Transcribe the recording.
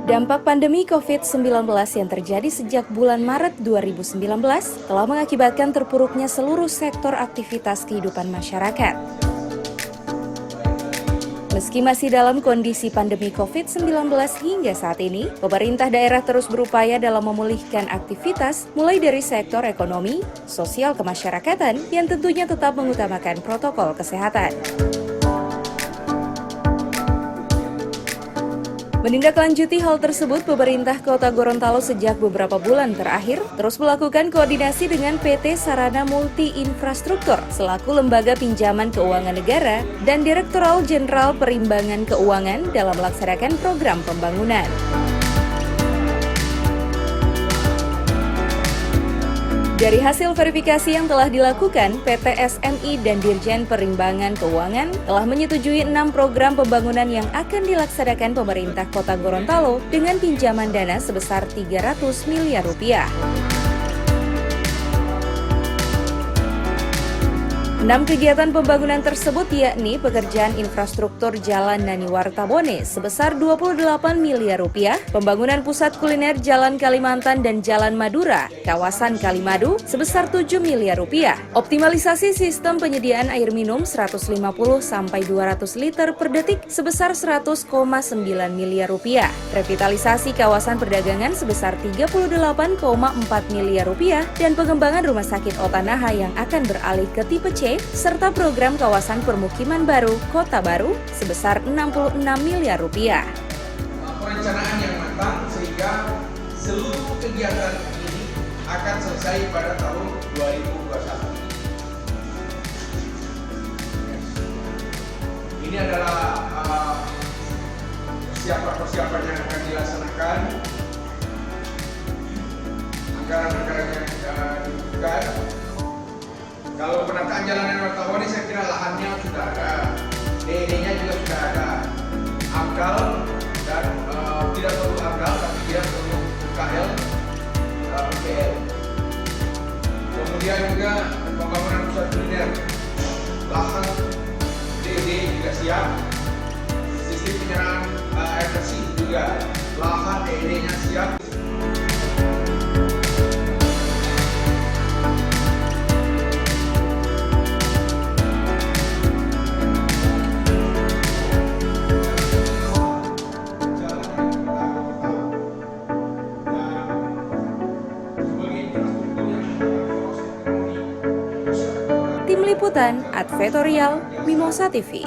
Dampak pandemi COVID-19 yang terjadi sejak bulan Maret 2019 telah mengakibatkan terpuruknya seluruh sektor aktivitas kehidupan masyarakat. Meski masih dalam kondisi pandemi COVID-19 hingga saat ini, pemerintah daerah terus berupaya dalam memulihkan aktivitas mulai dari sektor ekonomi, sosial kemasyarakatan yang tentunya tetap mengutamakan protokol kesehatan. Menindaklanjuti hal tersebut, pemerintah Kota Gorontalo sejak beberapa bulan terakhir terus melakukan koordinasi dengan PT Sarana Multi Infrastruktur selaku lembaga pinjaman keuangan negara dan Direktorat Jenderal Perimbangan Keuangan dalam melaksanakan program pembangunan. Dari hasil verifikasi yang telah dilakukan, PT SMI dan Dirjen Perimbangan Keuangan telah menyetujui 6 program pembangunan yang akan dilaksanakan pemerintah Kota Gorontalo dengan pinjaman dana sebesar 300 miliar rupiah. 6 kegiatan pembangunan tersebut yakni pekerjaan infrastruktur Jalan Nani Wartabone sebesar 28 miliar rupiah, pembangunan pusat kuliner Jalan Kalimantan dan Jalan Madura, kawasan Kalimadu sebesar 7 miliar rupiah, optimalisasi sistem penyediaan air minum 150 sampai 200 liter per detik sebesar 100,9 miliar rupiah, revitalisasi kawasan perdagangan sebesar 38,4 miliar rupiah, dan pengembangan rumah sakit Otanaha yang akan beralih ke tipe C serta program kawasan permukiman baru Kota Baru sebesar 66 miliar rupiah. Perencanaan yang matang sehingga seluruh kegiatan ini akan selesai pada tahun 2021. Ini adalah persiapan yang akan dilaksanakan, anggaran-anggaran yang dibutuhkan. Kalau penataan Jalan Nani Wartabone saya kira lahannya sudah ada, DD-nya juga sudah ada, AMDAL dan tidak perlu AMDAL tapi dia perlu UKL, UKL. Kemudian juga pembangunan pusat kuliner, lahan DD juga siap, sistem penyerahan air bersih juga, lahan DD-nya siap. Tim Liputan, Advertorial, Mimosa TV.